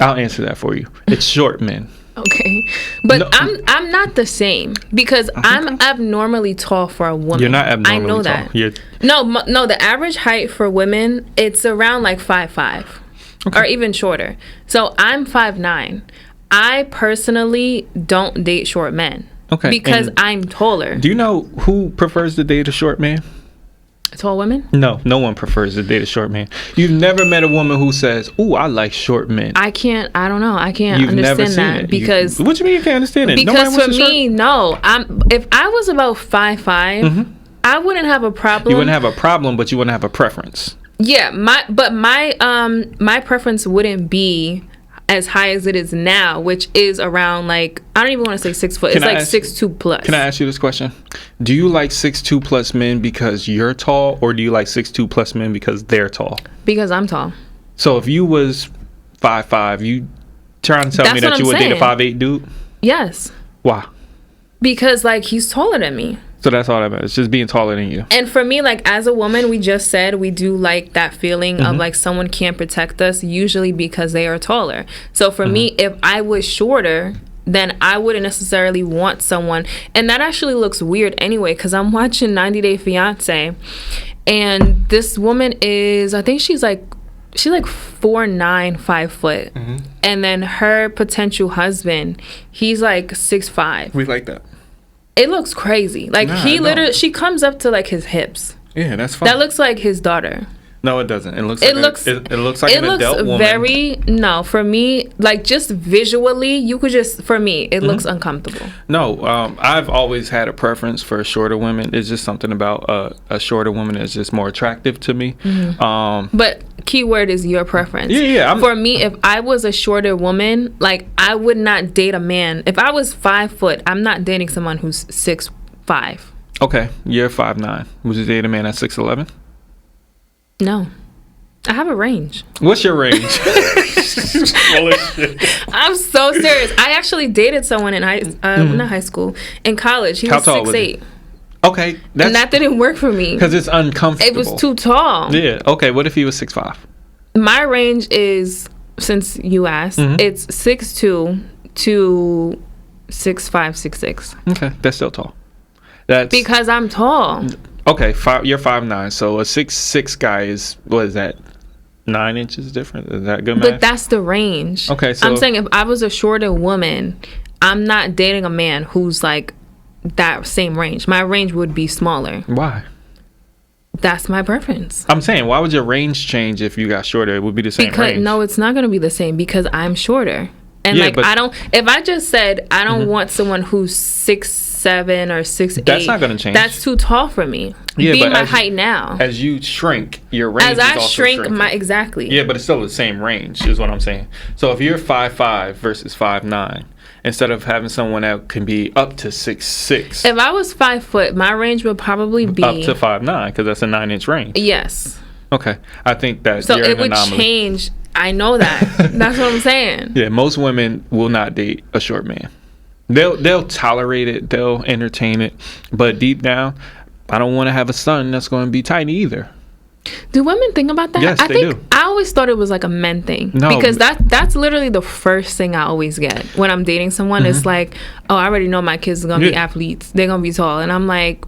I'll answer that for you. It's short men. Okay, but no, I'm not the same because I'm abnormally tall for a woman. You're not abnormally I know tall. that. No. The average height for women, it's around like 5'5", or even shorter. So I'm 5'9". I personally don't date short men. Okay, because I'm taller. Do you know who prefers to date a short man? Tall women? No one prefers to date a short man. You've never met a woman who says, "Ooh, I like short men." I don't know. I can't understand that because what you mean you can't understand it? Because for me, no. If I was about 5'5", I wouldn't have a problem. You wouldn't have a problem, but you wouldn't have a preference. Yeah, my preference wouldn't be as high as it is now, which is around like, I don't even want to say 6 foot. It's like 6'2" plus. Can I ask you this question? Do you like 6'2" plus men because you're tall, or do you like 6'2" plus men because they're tall? Because I'm tall. So if you was 5'5", you trying to tell me that you would date a 5'8" dude? Yes. Why? Because like he's taller than me. So that's all that matters, just being taller than you. And for me, like as a woman, we just said we do like that feeling of like someone can't protect us, usually because they are taller. So for me, if I was shorter, then I wouldn't necessarily want someone. And that actually looks weird anyway, because I'm watching 90 Day Fiancé, and this woman is, I think she's like 4'9", 5 foot. And then her potential husband, he's like 6'5". We like that. It looks crazy. Like she comes up to like his hips. Yeah, that's fine. That looks like his daughter. No, it doesn't. It looks like an adult woman. For me, like just visually, you could just, for me, it looks uncomfortable. No, I've always had a preference for shorter women. It's just something about a shorter woman is just more attractive to me. But keyword is your preference. Yeah. For me, if I was a shorter woman, like I would not date a man. If I was 5 foot, I'm not dating someone who's 6'5". Okay, you're 5'9". Would you date a man at 6'11"? No. I have a range. What's your range? I'm so serious. I actually dated someone in not high school, in college. He was 6'8". Okay, and that didn't work for me because it's uncomfortable. It was too tall. Yeah. Okay. What if he was 6'5"? My range is, since you asked, it's 6'2" to 6'5", 6'6". Okay, that's still tall. That's because I'm tall. Okay, you're 5'9", so a 6'6" guy is, what is that? 9 inches different? Is that good math? But that's the range. Okay, so I'm saying if I was a shorter woman, I'm not dating a man who's like that same range. My range would be smaller. Why? That's my preference. I'm saying, why would your range change if you got shorter? It would be the same range. No, it's not going to be the same because I'm shorter. And yeah, I don't, if I just said I don't want someone who's 6'7" or 6'8", that's not going to change. That's too tall for me. Yeah, being my height now. As you shrink, your range is also shrinking. Exactly. Yeah, but it's still the same range, is what I'm saying. So if you're 5'5" versus 5'9", instead of having someone that can be up to 6'6". If I was 5 foot, my range would probably be up to 5'9", because that's a 9-inch range. Yes. Okay, I think that so you're it an would anomaly. Change. I know that. That's what I'm saying. Yeah, most women will not date a short man. They'll tolerate it, they'll entertain it, but deep down, I don't want to have a son that's going to be tiny either. Do women think about that? Yes, they do. I always thought it was like a men thing. No, because that's literally the first thing I always get when I'm dating someone. It's like, oh, I already know my kids are going to be athletes. They're going to be tall, and I'm like.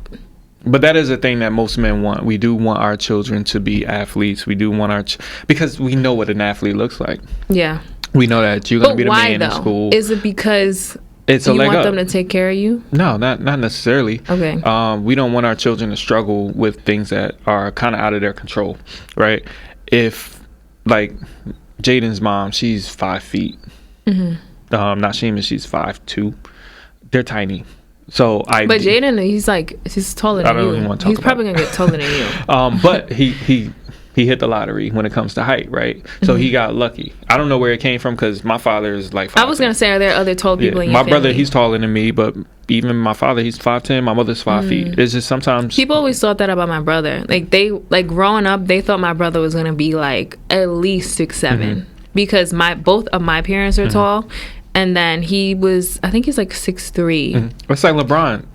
But that is a thing that most men want. We do want our children to be athletes. We do want because we know what an athlete looks like. Yeah. We know that you're going to be the man in school. Is it because you want them to take care of you? No, not necessarily. Okay. We don't want our children to struggle with things that are kind of out of their control, right? If, like, Jaden's mom, she's 5 feet. Not Sheema, she's 5'2". They're tiny. But Jaden, he's taller than you. I don't even want to talk He's probably gonna get taller than you. But he hit the lottery when it comes to height, right? So he got lucky. I don't know where it came from because my father is like 5'10". I was gonna say, are there other tall people in your my family? brother, he's taller than me, but even my father, he's 5'10". My mother's 5 feet. It's just sometimes people always thought that about my brother. Like growing up, they thought my brother was gonna be like at least 6'7", because both of my parents are tall. And then I think he's like 6'3". It's like LeBron.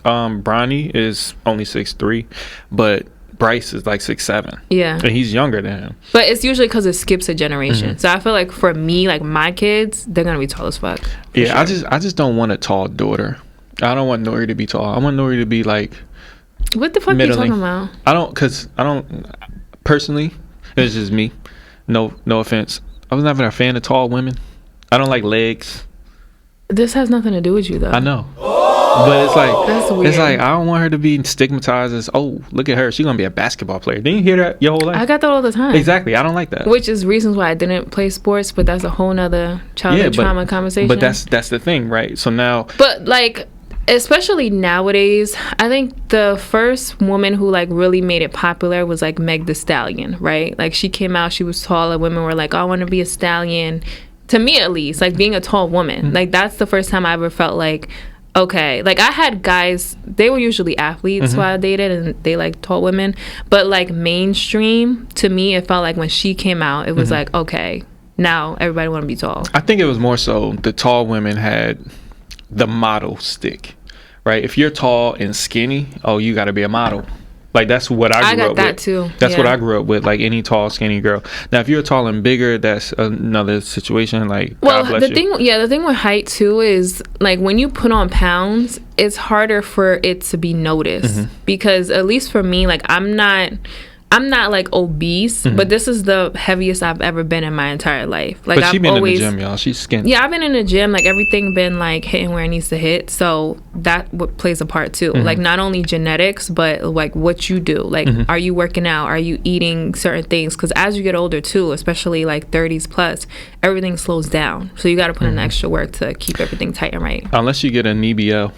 Bronny is only 6'3", but Bryce is like 6'7". Yeah. And he's younger than him. But it's usually because it skips a generation. So I feel like for me, like my kids, they're going to be tall as fuck. Yeah, sure. I just don't want a tall daughter. I don't want Nori to be tall. I want Nori to be like what the fuck middling. Are you talking about? Personally, it's just me. No offense. I was never a fan of tall women. I don't like legs. This has nothing to do with you, though. I know. But it's like, that's weird. It's like, I don't want her to be stigmatized as, oh, look at her, she's gonna be a basketball player. Didn't you hear that your whole life? I got that all the time. Exactly. I don't like that. Which is reasons why I didn't play sports, but that's a whole nother childhood trauma conversation. But that's the thing, right? So now, but like, especially nowadays, I think the first woman who like really made it popular was like Meg Thee Stallion, right? Like she came out, she was tall, and women were like, oh, I want to be a stallion. To me, at least, like being a tall woman, like that's the first time I ever felt like, okay, like I had guys, they were usually athletes who I dated, and they like tall women, but like mainstream, to me, it felt like when she came out, it was like, okay, now everybody want to be tall. I think it was more so the tall women had the model stick, right? If you're tall and skinny, oh, you got to be a model. Like that's what I grew up with. I got that too. That's what I grew up with. Like any tall, skinny girl. Now, if you're tall and bigger, that's another situation. Like, well, God bless you. The thing with height too is like when you put on pounds, it's harder for it to be noticed because at least for me, like I'm not like obese, but this is the heaviest I've ever been in my entire life. Like, but she's been in the gym, y'all. She's skinny. Yeah, I've been in the gym. Like everything been like hitting where it needs to hit. So that plays a part too. Like not only genetics, but like what you do. Like, are you working out? Are you eating certain things? Because as you get older too, especially like 30s plus, everything slows down. So you got to put in extra work to keep everything tight and right. Unless you get an EBO.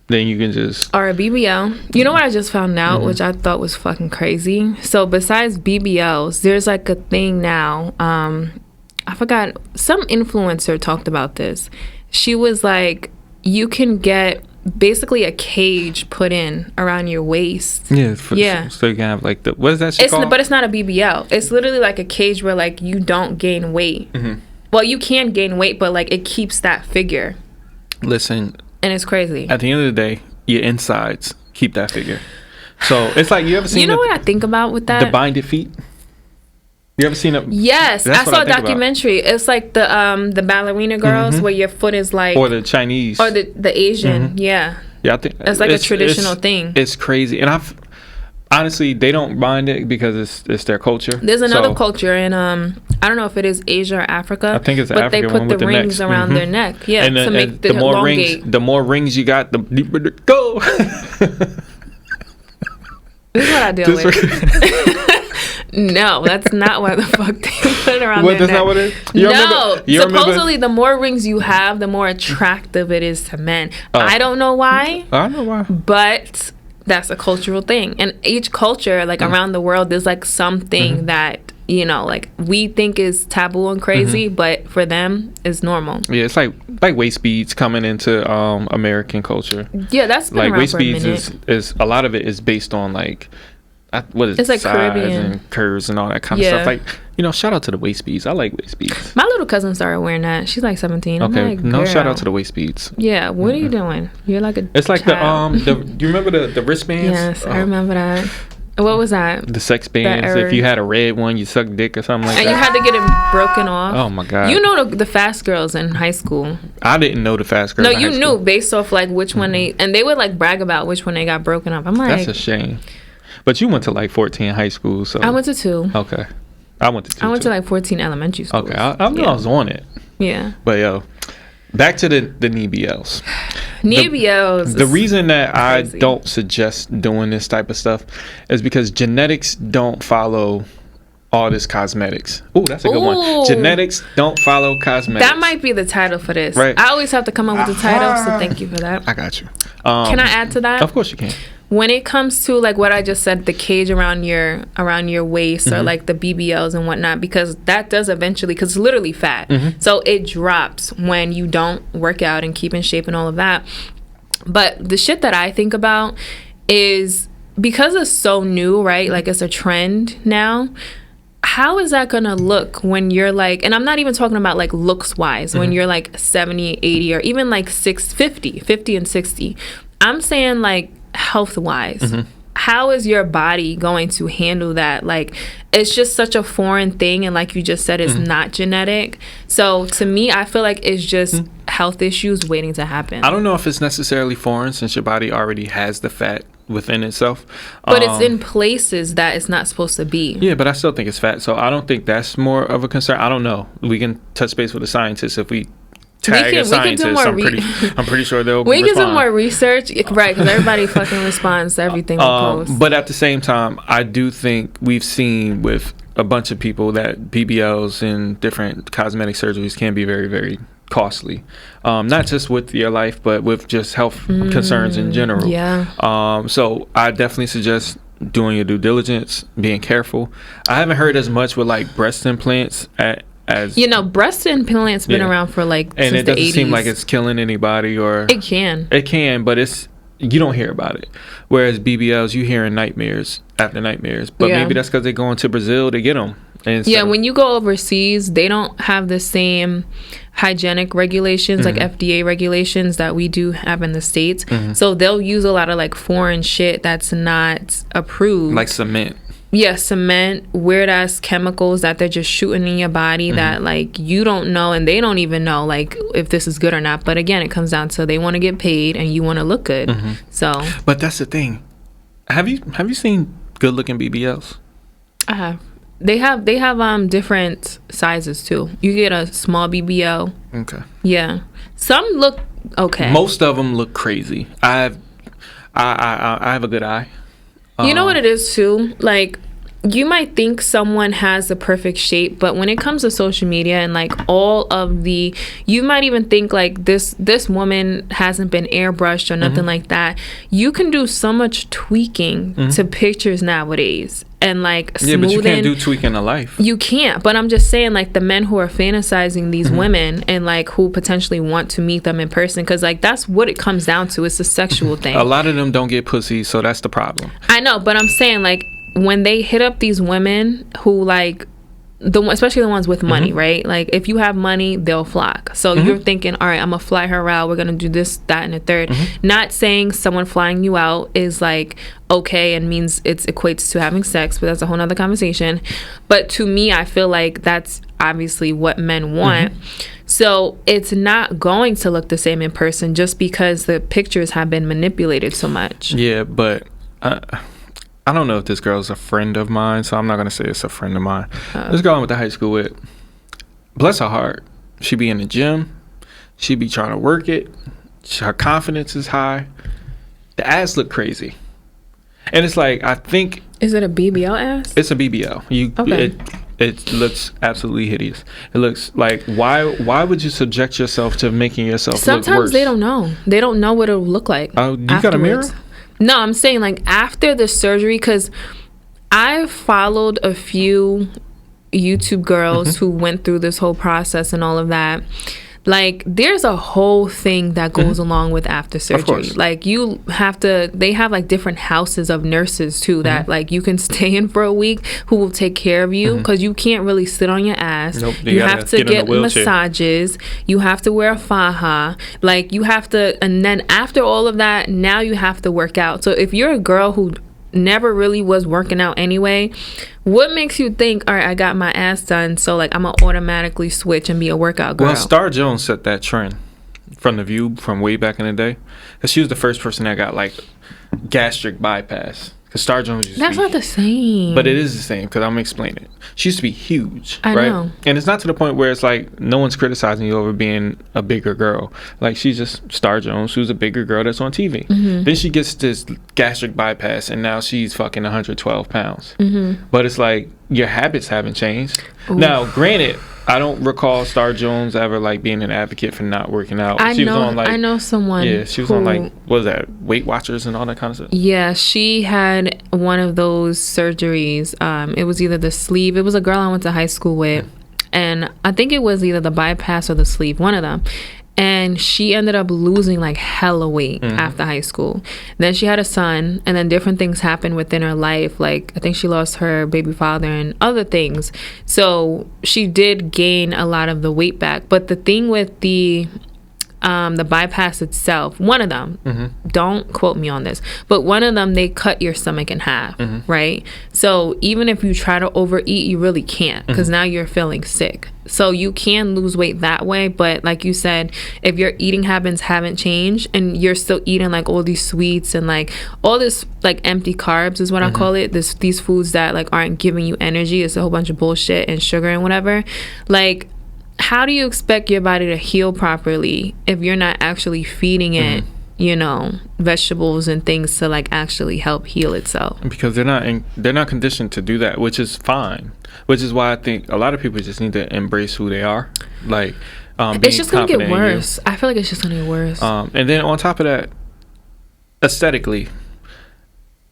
Then you can just... Or a BBL. You know what I just found out, which I thought was fucking crazy? So besides BBLs, there's like a thing now. I forgot. Some influencer talked about this. She was like, you can get basically a cage put in around your waist. Yeah. So you can have like what is that shit called? But it's not a BBL. It's literally like a cage where like you don't gain weight. Well, you can gain weight, but like it keeps that figure. Listen. And it's crazy. At the end of the day, your insides keep that figure. So it's like, you ever seen what I think about with that? The binded feet? You ever seen it? Yes, I saw a documentary. It's like the ballerina girls where your foot is like, or the Chinese, or the Asian. Yeah, I think it's like a traditional thing. It's crazy, and honestly, they don't mind it because it's their culture. There's another culture in I don't know if it is Asia or Africa. I think it's but African they put one the with rings the around their neck. Yeah, and to make the more rings, the more rings you got, the deeper the go. This is what I deal with. No, that's not what the fuck they put around their neck. That's not what it is? Supposedly the more rings you have, the more attractive it is to men. I don't know why. I don't know why. But that's a cultural thing. And each culture, like around the world, there's like something that, like we think is taboo and crazy, but for them is normal. Yeah, it's like waist beads coming into American culture. Yeah, that's been like around waist for beads a minute. is a lot of it is based on like what is it's like size Caribbean and curves and all that kind of stuff. Like, shout out to the waist beads. I like waist beads. My little cousin started wearing that. She's like 17. Okay, I'm like, shout out to the waist beads. Yeah, what are you doing? You're like a It's like child. you remember the wristbands? Yes, I remember that. What was that? The sex bands. If you had a red one, you sucked dick or something like that. And you had to get it broken off. Oh my god! You know the fast girls in high school. I didn't know the fast girls. No, you knew based off like which one they would like brag about which one they got broken up. I'm like, that's a shame. But you went to like 14 high school, so I went to 2. Okay, I went to 2. I went to like 14 elementary schools. Okay, I knew I was on it. Yeah. But back to the knee BLs. Knee BLs. The reason that I don't suggest doing this type of stuff is because genetics don't follow all this cosmetics. Ooh, that's a good one. Genetics don't follow cosmetics. That might be the title for this. Right. I always have to come up with the title, so thank you for that. I got you. Can I add to that? Of course you can. When it comes to like what I just said, the cage around your waist or like the BBLs and whatnot, because that does eventually, because it's literally fat. So it drops when you don't work out and keep in shape and all of that. But the shit that I think about is because it's so new, right? Like it's a trend now. How is that gonna look when you're like, and I'm not even talking about like looks wise, when you're like 70, 80, or even like 50 and 60. I'm saying like health wise. How is your body going to handle that? Like, it's just such a foreign thing, and like you just said, it's not genetic. So to me, I feel like it's just health issues waiting to happen. I don't know if it's necessarily foreign since your body already has the fat within itself, but it's in places that it's not supposed to be. Yeah, but I still think it's fat, so I don't think that's more of a concern. I don't know. We can touch base with the scientists if we tag a scientist. I'm pretty sure they'll we respond. can do more research, right? Because everybody fucking responds to everything we post. But at the same time, I do think we've seen with a bunch of people that BBLs and different cosmetic surgeries can be very, very costly. Not just with your life, but with just health concerns in general. Yeah. So I definitely suggest doing your due diligence, being careful. I haven't heard as much with like breast implants as breast implants been around for like and since it doesn't the 80s. seem like it's killing anybody, or it can, but you don't hear about it. Whereas BBLs, you hearing nightmares after nightmares. But maybe that's because they're going to Brazil to get them. When you go overseas, they don't have the same hygienic regulations, like FDA regulations that we do have in the States. So they'll use a lot of like foreign shit that's not approved, like cement. Yeah, cement, weird ass chemicals that they're just shooting in your body that like you don't know, and they don't even know like if this is good or not. But again, it comes down to they want to get paid and you want to look good. So, but that's the thing. Have you seen good looking BBLs? I have. They have different sizes too. You get a small BBL. Okay. Yeah, some look okay. Most of them look crazy. I have a good eye. You know what it is too? Like, you might think someone has the perfect shape, but when it comes to social media and like all of the, you might even think like this woman hasn't been airbrushed or nothing like that. You can do so much tweaking to pictures nowadays. And like smoothing. But you can't do tweaking a life. You can't. But I'm just saying, like, the men who are fantasizing these women and like who potentially want to meet them in person, because like that's what it comes down to. It's a sexual thing. A lot of them don't get pussy, so that's the problem. I know, but I'm saying like when they hit up these women who like especially the ones with money, right? Like if you have money, they'll flock. So you're thinking, all right, I'm gonna fly her out. We're gonna do this, that, and the third. Not saying someone flying you out is like okay and means it equates to having sex, but that's a whole nother conversation. But to me, I feel like that's obviously what men want. So it's not going to look the same in person just because the pictures have been manipulated so much. Yeah, but I don't know if this girl's a friend of mine, so I'm not going to say it's a friend of mine. This girl I went to high school with, bless her heart, she be in the gym. She be trying to work it. Her confidence is high. The ass look crazy. And it's like, I think... Is it a BBL ass? It's a BBL. Okay. It looks absolutely hideous. It looks like, why would you subject yourself to making yourself look worse? Sometimes they don't know. They don't know what it'll look like. Oh, you got a mirror? No, I'm saying like after the surgery, because I've followed a few YouTube girls who went through this whole process and all of that. Like there's a whole thing that goes along with after surgery. Like they have like different houses of nurses too that like you can stay in for a week who will take care of you, because you can't really sit on your ass. Nope, you have to get massages. You have to wear a faja. Like you have to, and then after all of that, now you have to work out. So if you're a girl who never really was working out anyway, what makes you think, all right, I got my ass done, so like I'm gonna automatically switch and be a workout girl? Well, Star Jones set that trend from The View from way back in the day, because she was the first person that got like gastric bypass. Because Star Jones used That's to be, not the same. but it is the same, because I'm explaining it. She used to be huge, I right? know. And it's not to the point where it's like no one's criticizing you over being a bigger girl. Like she's just Star Jones, who's a bigger girl that's on TV. Then she gets this gastric bypass, and now she's fucking 112 pounds. But it's like your habits haven't changed. Oof. Now, granted, I don't recall Star Jones ever like being an advocate for not working out. I know someone. Yeah, she was on like, what was that, Weight Watchers and all that kind of stuff. Yeah, she had one of those surgeries. It was either the sleeve. It was a girl I went to high school with, and I think it was either the bypass or the sleeve, one of them. And she ended up losing like hella weight after high school. Then she had a son, and then different things happened within her life. Like I think she lost her baby father and other things. So she did gain a lot of the weight back. But the thing with the bypass itself, one of them, don't quote me on this, but one of them, they cut your stomach in half, right? So even if you try to overeat, you really can't, because now you're feeling sick. So you can lose weight that way, but like you said, if your eating habits haven't changed and you're still eating like all these sweets and like all this like empty carbs is what I call it, these foods that like aren't giving you energy, it's a whole bunch of bullshit and sugar and whatever, like how do you expect your body to heal properly if you're not actually feeding it, you know, vegetables and things to like actually help heal itself? Because they're not conditioned to do that, which is fine. Which is why I think a lot of people just need to embrace who they are. Like, it's just gonna get worse. I feel like it's just gonna get worse. And then on top of that, aesthetically,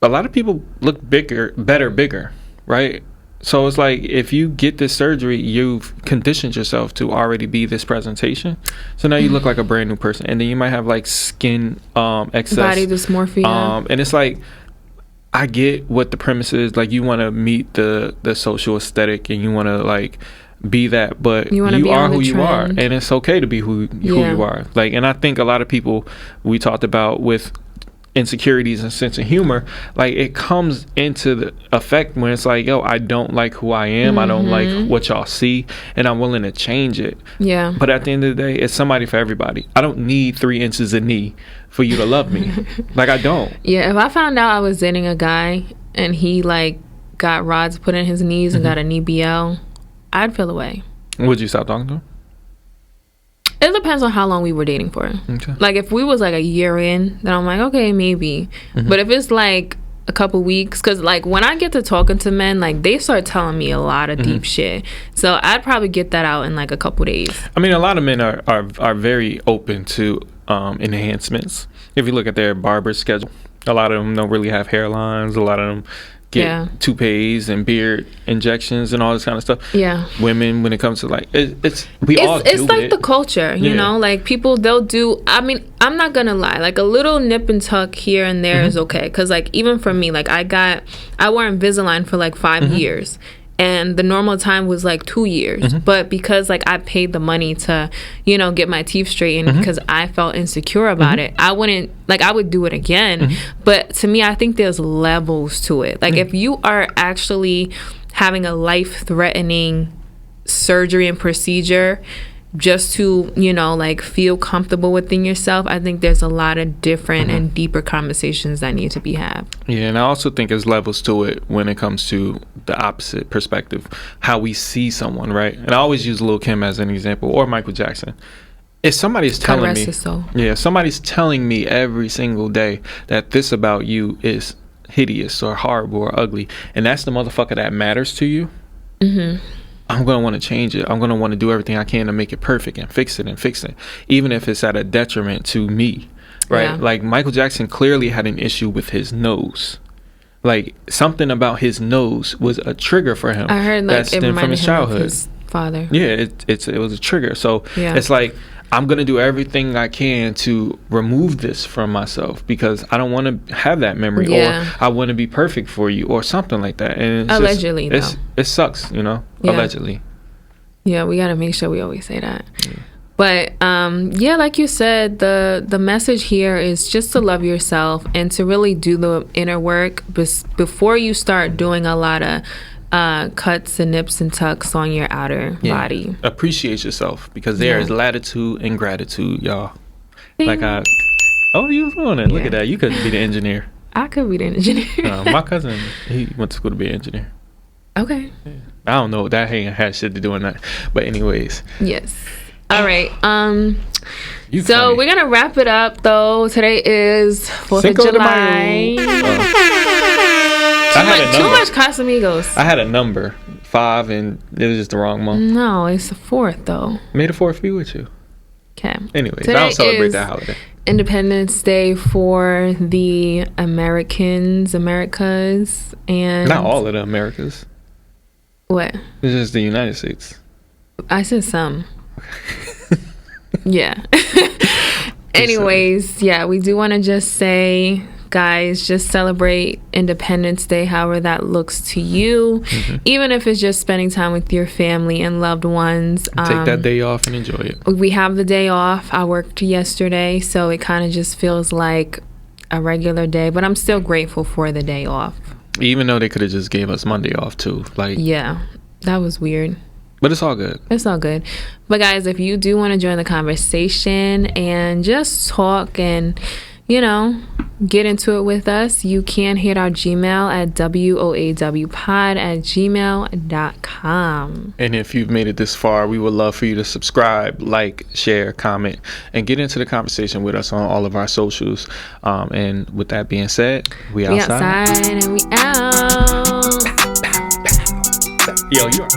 a lot of people look bigger, right? So it's like if you get this surgery, you've conditioned yourself to already be this presentation. So now you look like a brand new person, and then you might have like skin excess, body dysmorphia, and it's like, I get what the premise is. Like you want to meet the social aesthetic, and you want to like be that, but you are who you are, and it's okay to be who you are. Like, and I think a lot of people we talked about with insecurities and sense of humor, like it comes into the effect when it's like, yo, I don't like who I am, I don't like what y'all see, and I'm willing to change it. Yeah. But at the end of the day, it's somebody for everybody. I don't need 3 inches of knee for you to love me. Like I don't. Yeah, if I found out I was dating a guy and he like got rods put in his knees and got a knee BL, I'd feel away. Would you stop talking to him? It depends on how long we were dating for. Okay. Like if we was like a year in, then I'm like, okay, maybe. But if it's like a couple weeks, because like when I get to talking to men, like they start telling me a lot of deep shit. So I'd probably get that out in like a couple days. I mean, a lot of men are very open to enhancements. If you look at their barber schedule, a lot of them don't really have hairlines. A lot of them get toupees and beard injections and all this kind of stuff. Yeah. Women, when it comes to like, it's like the culture, you know, like people, they'll do, I mean, I'm not gonna lie, like a little nip and tuck here and there is okay. Because like even for me, like I wore Invisalign for like 5 years. And the normal time was like 2 years. But because like I paid the money to, you know, get my teeth straightened because I felt insecure about it, I wouldn't, like I would do it again. But to me, I think there's levels to it. Like if you are actually having a life-threatening surgery and procedure just to, you know, like feel comfortable within yourself, I think there's a lot of different and deeper conversations that need to be had. Yeah, and I also think there's levels to it when it comes to the opposite perspective, how we see someone, right? And I always use Lil' Kim as an example, or Michael Jackson. If somebody's telling me, somebody's telling me every single day that this about you is hideous or horrible or ugly, and that's the motherfucker that matters to you, I'm going to want to change it. I'm going to want to do everything I can to make it perfect and fix it, even if it's at a detriment to me, right? Yeah. Like Michael Jackson clearly had an issue with his nose. Like something about his nose was a trigger for him. I heard like it reminded him of his father. Yeah, it was a trigger. So it's like, I'm going to do everything I can to remove this from myself because I don't want to have that memory or I want to be perfect for you or something like that. And it's allegedly, just, it sucks, you know, allegedly. Yeah, we got to make sure we always say that. But like you said, the message here is just to love yourself and to really do the inner work before you start doing a lot of cuts and nips and tucks on your outer body. Appreciate yourself because there is latitude and gratitude, y'all. Like you was doing it. Look at that. You could be the engineer. I could be the engineer. My cousin, he went to school to be an engineer. Okay. Yeah. I don't know. That had shit to do with that. But anyways. Yes. All right. So we're gonna wrap it up though. Today is 4th of July. Too much Casamigos. I had a number 5 and it was just the wrong month. No, it's the 4th though. May the 4th be with you. Okay. Anyways, I don't celebrate that holiday. Independence Day for the Americas, and not all of the Americas. What? It's just the United States. I said some. Yeah. Anyways, we do want to just say, guys, just celebrate Independence Day however that looks to you, even if it's just spending time with your family and loved ones. Take that day off and enjoy it. We have the day off. I worked yesterday, so it kind of just feels like a regular day, but I'm still grateful for the day off. Even though they could have just gave us Monday off too. That was weird. But it's all good. It's all good. But guys, if you do want to join the conversation and just talk and, you know, get into it with us, you can hit our Gmail at woawpod@gmail.com. And if you've made it this far, we would love for you to subscribe, like, share, comment, and get into the conversation with us on all of our socials. And with that being said, we outside and we out. Yo, you're